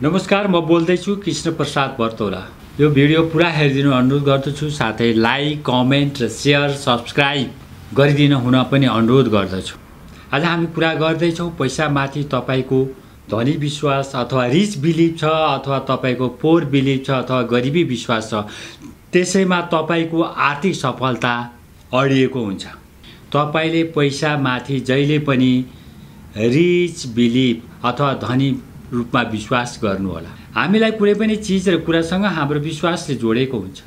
नमस्कार, म बोल्दैछु कृष्ण प्रसाद बर्तौला। यो भिडियो पुरा हेरिदिनु अनुरोध गर्दछु, साथै लाइक, कमेन्ट र शेयर, सब्स्क्राइब गरिदिन हुन पनि अनुरोध गर्दछु। आज हामी कुरा गर्दैछौँ पैसामाथि तपाईको धनी विश्वास अथवा रिच बिलिभ छ अथवा तपाईको पोर बिलिभ छ अथवा गरिबी विश्वास छ, त्यसैमा तपाईको आर्थिक सफलता अडिएको हुन्छ। तपाईले पैसामाथि जहिले पनि रिच बिलिभ अथवा धनी रूपमा विश्वास गर्नु होला। हामीलाई कुनै पनि चीज र कुरासँग हाम्रो विश्वासले जोडेको हुन्छ।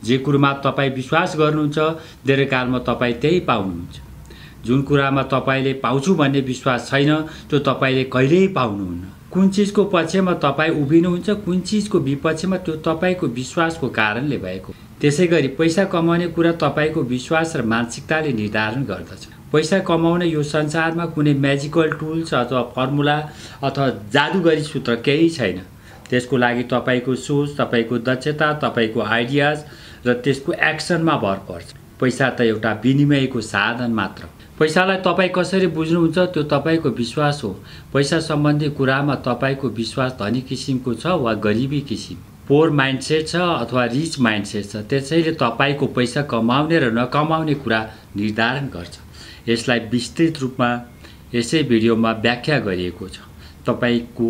जे कुरामा तपाई विश्वास गर्नुहुन्छ, दीर्घकालमा तपाई त्यही पाउनुहुन्छ। जुन कुरामा तपाईले पाउँछु भन्ने विश्वास छैन, त्यो तपाईले कहिल्यै पाउनुहुन्न। कुन चीजको पक्षमा तपाई उभिनुहुन्छ, कुन चीजको विपक्षमा, त्यो तपाईको विश्वासको कारणले भएको। त्यसैगरी पैसा कमाउने कुरा तपाईको विश्वास र मानसिकताले निर्धारण गर्दछ। पैसा कमाउने यो संसारमा कुनै म्याजिकल टुल्स अथवा फर्मुला अथवा जादुगरी सूत्र केही छैन। त्यसको लागि तपाईको सोच, तपाईको दक्षता, तपाईको आइडियाज र त्यसको एक्सनमा भर पर्छ। पैसा त एउटा विनिमयको साधन मात्र। पैसालाई तपाई कसरी बुझ्नुहुन्छ, त्यो तपाईको विश्वास हो। पैसा सम्बन्धी कुरामा तपाईको विश्वास धनी किसिमको छ वा गरिबी किसिम, पोर माइन्डसेट छ अथवा रिच माइन्डसेट छ, त्यसैले तपाईको पैसा कमाउने र नकमाउने कुरा निर्धारण गर्छ। यसलाई विस्तृत रूपमा यसै भिडियोमा व्याख्या गरिएको छ। तपाईको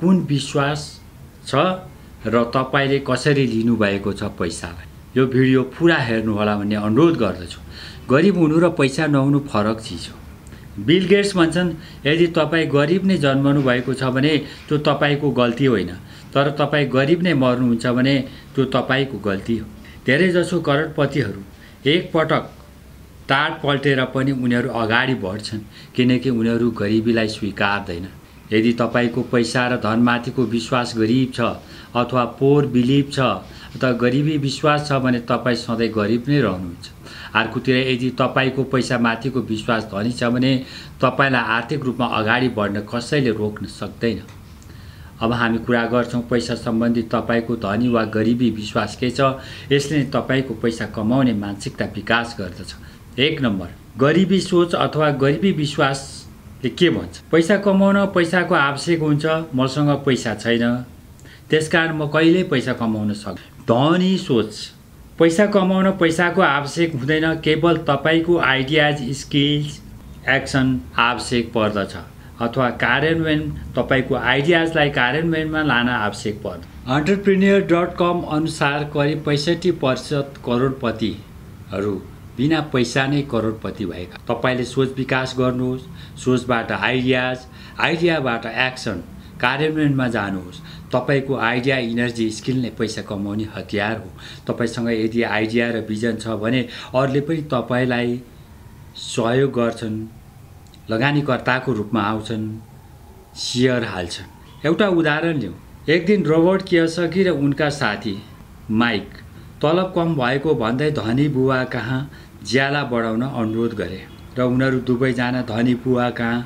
कुन विश्वास छ र तपाईले कसरी लिनुभएको छ पैसालाई। यो भिडियो पुरा हेर्नु होला भन्ने अनुरोध गर्दछु। गरिब हुनु र पैसा नहुनु फरक चिज हो। बिल गेट्स भन्छन्, यदि तपाईँ गरिब नै जन्मनु भएको छ भने त्यो तपाईको गल्ती होइन, तर तपाईँ गरिब नै मर्नुहुन्छ भने त्यो तपाईको गल्ती हो। धेरैजसो करोडपतिहरू एकपटक टाढ पल्टेर पनि उनीहरू अगाडि बढ्छन्, किनकि उनीहरू गरिबीलाई स्वीकार्दैन। यदि तपाईको पैसा र धनमाथिको विश्वास गरिब छ अथवा पोर बिलिभ छ अथवा गरिबी विश्वास छ भने तपाईँ सधैँ गरिब नै रहनुहुन्छ। अर्कोतिर यदि तपाईको पैसामाथिको विश्वास धनी छ भने तपाईलाई आर्थिक रूपमा अगाडि बढ्न कसैले रोक्न सक्दैन। अब हामी कुरा गर्छौँ पैसा सम्बन्धी तपाईको धनी वा गरिबी विश्वास के छ। यसले नै तपाईको पैसा कमाउने मानसिकता विकास गर्दछ। 1 नम्बर, गरिबी सोच अथवा गरिबी विश्वासले के भन्छ? पैसा कमाउन पैसाको आवश्यक हुन्छ, मसँग पैसा छैन, त्यसकारण म कहिल्यै पैसा कमाउन सक्दिनँ। धनी सोच, पैसा कमाउन पैसाको आवश्यक हुँदैन, केवल तपाईको आइडियाज, स्किल्स, एक्सन आवश्यक पर्दछ अथवा कार्यान्वयन, तपाईको आइडियाजलाई कार्यान्वयनमा लान आवश्यक पर्छ। entrepreneur.com अनुसार करिब 65% करोडपतिहरू बिना पैसा नै करोडपति भएका। तपाईले सोच विकास गर्नुहोस्, सोचबाट आइडियाज, आइडियाबाट एक्सन, कार्यान्वयनमा जानुहोस्। तपाईको आइडिया, इनर्जी, स्किल नै पैसा कमाउने हतियार हो। तपाईसँग यदि आइडिया र भिजन छ भने अरूले पनि तपाईलाई सहयोग गर्छन्, लगानीकर्ताको रूपमा आउँछन्, सेयर हाल्छन्। एउटा उदाहरण लिउँ। एक दिन रोबर्ट कियोसाकी र उनका साथी माइक तलब कम भएको भन्दै धनी बुवा कहाँ ज्याला बढाउन अनुरोध गरे र उनीहरू दुवैजना धनी बुवा कहाँ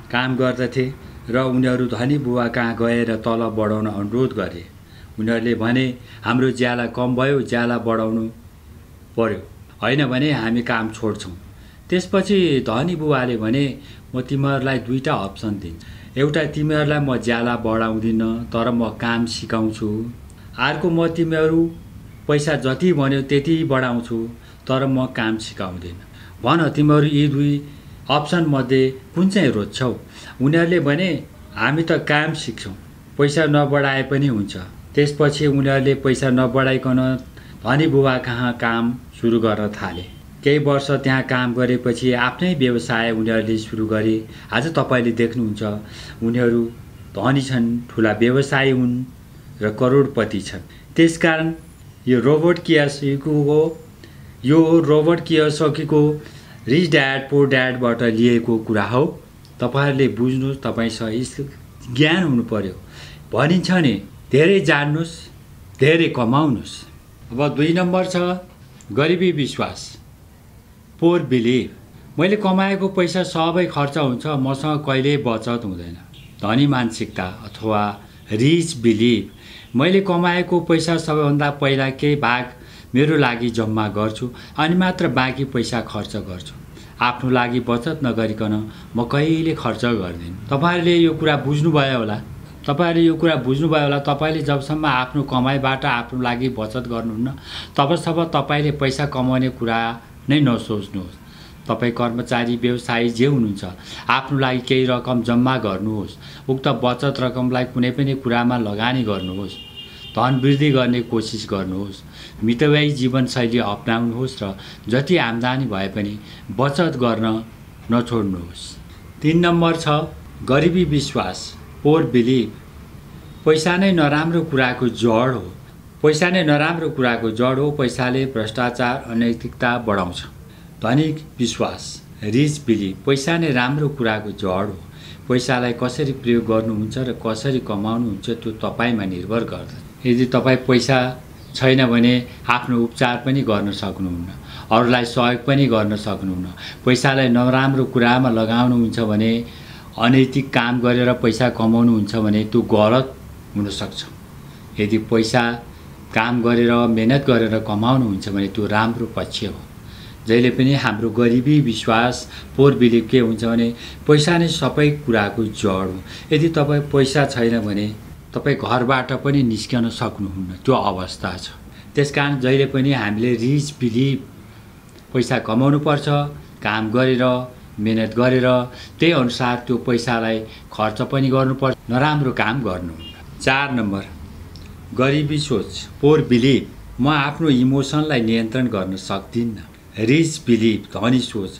काम गर्दथे र उनीहरू धनी बुवा कहाँ गएर तलब बढाउन अनुरोध गरे। उनीहरूले भने, हाम्रो ज्याला कम भयो, ज्याला बढाउनु पर्यो, होइन भने हामी काम छोड्छौँ। त्यसपछि धनी बुवाले भने, म तिमीहरूलाई 2टा अप्सन दिन्छु। एउटा, तिमीहरूलाई म ज्याला बढाउँदिनँ तर म काम सिकाउँछु। अर्को, म तिमीहरू पैसा जति भन्यो त्यति बढाउँछु तर म काम सिकाउँदिनँ। भन, तिमीहरू यी 2 अप्सन मध्ये कुन चाहिँ रोज्छौ? उनीहरूले भने, हामी त काम सिक्छौँ, पैसा नबढाए पनि हुन्छ। त्यसपछि उनीहरूले पैसा नबढाइकन धनी बुवा कहाँ काम सुरु गर्न थाले। केही वर्ष त्यहाँ काम गरेपछि आफ्नै व्यवसाय उनीहरूले सुरु गरे। आज तपाईले देख्नुहुन्छ उनीहरू धनी छन्, ठुला व्यवसायी हुन् र करोडपति छन्। त्यसकारण यो रोबर्ट कियोसाकीको रिच ड्याड पोर ड्याडबाट लिएको कुरा हो। तपाईहरूले बुझ्नुहोस्, तपाईसँग ज्ञान हुनु पर्यो। भनिन्छ नि, धेरै जान्नुहोस्, धेरै कमाउनुहोस्। अब 2 नम्बर छ गरिबी विश्वास, पोर बिलिभ। मैले कमाएको पैसा सबै खर्च हुन्छ, मसँग कहिल्यै बचत हुँदैन। धनी मानसिकता अथवा रिच बिलिभ, मैले कमाएको पैसा सबैभन्दा पहिला केही भाग मेरो लागि जम्मा गर्छु अनि मात्र बाँकी पैसा खर्च गर्छु। आफ्नो लागि बचत नगरिकन म कहिले खर्च गर्दिनँ। तपाईहरुले यो कुरा बुझ्नुभयो होला। तपाईहरुले यो कुरा बुझ्नुभयो होला। तपाईले जबसम्म आफ्नो कमाइबाट आफ्नो लागि बचत गर्नुहुन्न तबसम्म तपाईले पैसा कमाउने कुरा नै नसोच्नुहोस्। तपाई कर्मचारी व्यवसायी जे हुनुहुन्छ आफ्नो लागि केही रकम जम्मा गर्नुहोस्। उक्त बचत रकमलाई कुनै पनि कुरामा लगानी गर्नुहोस्। धन वृद्धि गर्ने कोसिस गर्नुहोस्। मितव्ययी जीवनशैली अपनाउनुहोस् र जति आम्दानी भए पनि बचत गर्न नछोड्नुहोस्। 3 नम्बर छ गरिबी विश्वास, पोर बिलिभ। पैसा नै नराम्रो कुराको जड हो। पैसा नै नराम्रो कुराको जड हो। पैसाले भ्रष्टाचार, अनैतिकता बढाउँछ। धनी विश्वास, रिच बिलिभ। पैसा नै राम्रो कुराको जड हो। पैसालाई कसरी प्रयोग गर्नुहुन्छ र कसरी कमाउनुहुन्छ त्यो तपाईमा निर्भर गर्दछ। यदि तपाई पैसा छैन भने आफ्नो उपचार पनि गर्न सक्नुहुन्न, अरूलाई सहयोग पनि गर्न सक्नुहुन्न। पैसालाई नराम्रो कुरामा लगाउनुहुन्छ भने, अनैतिक काम गरेर पैसा कमाउनुहुन्छ भने त्यो गलत हुन सक्छ। यदि पैसा काम गरेर मेहनत गरेर कमाउनुहुन्छ भने त्यो राम्रो पक्ष हो। जहिले पनि हाम्रो गरिबी विश्वास, पोर बिलिभ के हुन्छ भने पैसा नै सबै कुराको जड हो। यदि तपाई पैसा छैन भने तपाई घरबाट पनि निस्कन सक्नुहुन्न, त्यो अवस्था छ। त्यसकारण जहिले पनि हामीले रिच बिलिभ, पैसा कमाउनु पर्छ, काम गरेर मेहनत गरेर त्यही अनुसार त्यो पैसालाई खर्च पनि गर्नुपर्छ, नराम्रो काम गर्नुहुन्न। 4 नम्बर गरिबी सोच, पोर बिलिभ। म आफ्नो इमोसनलाई नियन्त्रण गर्न सक्दिनँ। रिच बिलिभ, धनी सोच।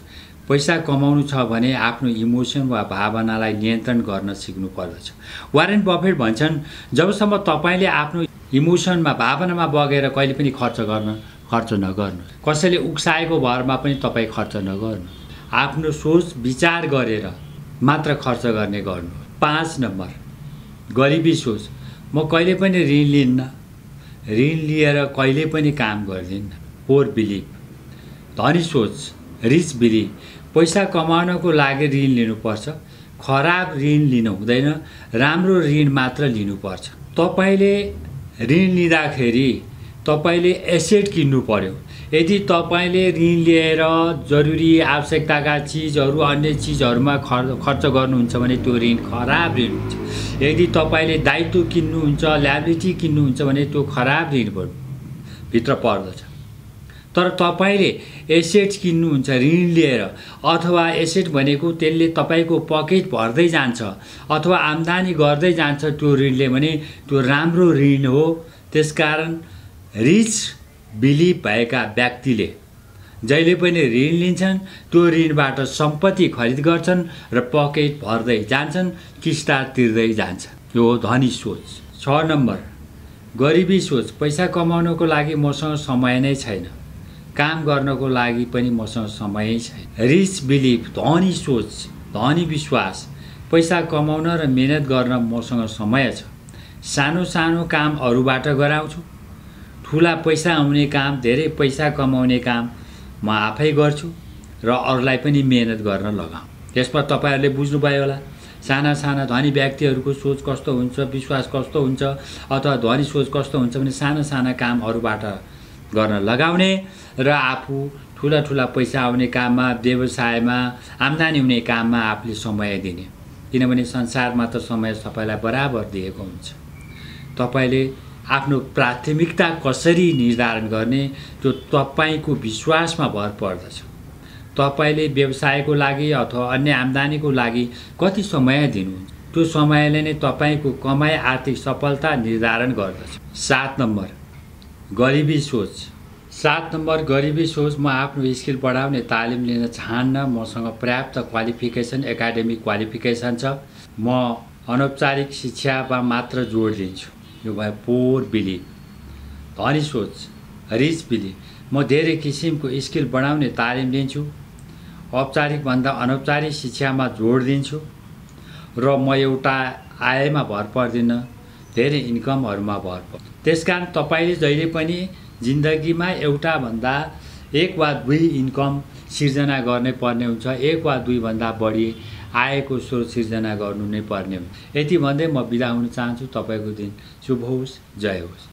पैसा कमाउनु छ भने आफ्नो इमोसन वा भावनालाई नियन्त्रण गर्न सिक्नु पर्दछ। वारेन बफेट भन्छन् जबसम्म तपाईले आफ्नो इमोसनमा, भावनामा बगेर कहिले पनि खर्च नगर्नु। कसैले उक्साएको भरमा पनि तपाई खर्च नगर्नु। आफ्नो सोच विचार गरेर मात्र खर्च गर्ने गर्नु। 5 नम्बर गरिबी सोच, म कहिले पनि ऋण लिन्न, ऋण लिएर कहिले पनि काम गर्दिन्न। पोर बिलिभ, धनी सोच, रिच बिलिभ। पैसा कमाउनको लागि ऋण लिनुपर्छ। खराब ऋण लिनु हुँदैन, राम्रो ऋण मात्र लिनुपर्छ। तपाईले ऋण लिँदाखेरि तपाईले एसेट किन्नु पर्यो। यदि तपाईले ऋण लिएर जरुरी आवश्यकताका चिजहरू, अन्य चिजहरूमा खर्च गर्नुहुन्छ भने त्यो ऋण खराब ऋण हुन्छ। यदि तपाईले दायित्व किन्नुहुन्छ, ल्याबिलिटी किन्नुहुन्छ भने त्यो खराब ऋण भित्र पर्दछ। तर तपाईले एसेट किन्नुहुन्छ ऋण लिएर, अथवा एसेट भनेको त्यसले तपाईको पकेट भर्दै जान्छ अथवा आम्दानी गर्दै जान्छ त्यो ऋणले भने त्यो राम्रो ऋण हो। त्यसकारण रिच बिलिभ भएका व्यक्तिले जहिले पनि ऋण लिन्छन्, त्यो ऋणबाट सम्पत्ति खरिद गर्छन् र पकेट भर्दै जान्छन्, किस्ता तिर्दै जान्छ। यो हो धनी सोच। 6 नम्बर गरिबी सोच, पैसा कमाउनको लागि मसँग समय नै छैन, काम गर्नको लागि पनि मसँग समय छैन। रिच बिलिभ, धनी सोच, धनी विश्वास। पैसा कमाउन र मेहनत गर्न मसँग समय छ। सानो सानो काम अरूबाट गराउँछु। ठुला पैसा आउने काम, धेरै पैसा कमाउने काम म आफै गर्छु र अरूलाई पनि मेहनत गर्न लगाऊ। त्यसमा तपाईहरुले बुझ्नुभयो होला साना साना धनी व्यक्तिहरूको सोच कस्तो हुन्छ, विश्वास कस्तो हुन्छ, अथवा धनी सोच कस्तो हुन्छ भने साना साना काम अरूबाट गर्न लगाउने र आफू ठुला ठुला पैसा आउने काममा, व्यवसायमा, आम्दानी हुने काममा आफूले समय दिने। किनभने संसारमा त समय सबैलाई बराबर दिएको हुन्छ। तपाईले आफ्नो प्राथमिकता कसरी निर्धारण गर्ने त्यो तपाईको विश्वासमा भर पर्दछ। तपाईले व्यवसायको लागि अथवा अन्य आम्दानीको लागि कति समय दिनुहुन्छ, त्यो समयले नै तपाईको कमाई, आर्थिक सफलता निर्धारण गर्दछ। 7 नम्बर गरिबी सोच। 7 नम्बर गरिबी सोच, म आफ्नो स्किल बढाउने तालिम लिन चाहन्न। मसँग पर्याप्त क्वालिफिकेसन, एकाडेमिक क्वालिफिकेसन छ। म अनौपचारिक शिक्षामा मात्र जोड दिन्छु। यो भयो पोर बिलिभ। धनी सोच, रिच बिलिभ, म धेरै किसिमको स्किल बढाउने तालिम लिन्छु। औपचारिक भन्दा अनौपचारिक शिक्षामा जोड दिन्छु र म एउटा आयमा भर पर्दिन, धेरै इन्कमहरुमा भर पर्छ। त्यसकारण तपाईले जहिले पनि जिन्दगीमा एउटा भन्दा एक वा दुई इन्कम सिर्जना गर्ने पर्ने हुन्छ। एक वा दुई भन्दा बढी आयको स्रोत सिर्जना गर्नु नै पर्ने हुन्छ। यति भन्दै म बिदा हुन चाहन्छु। तपाईको दिन शुभ होस्, जय होस्।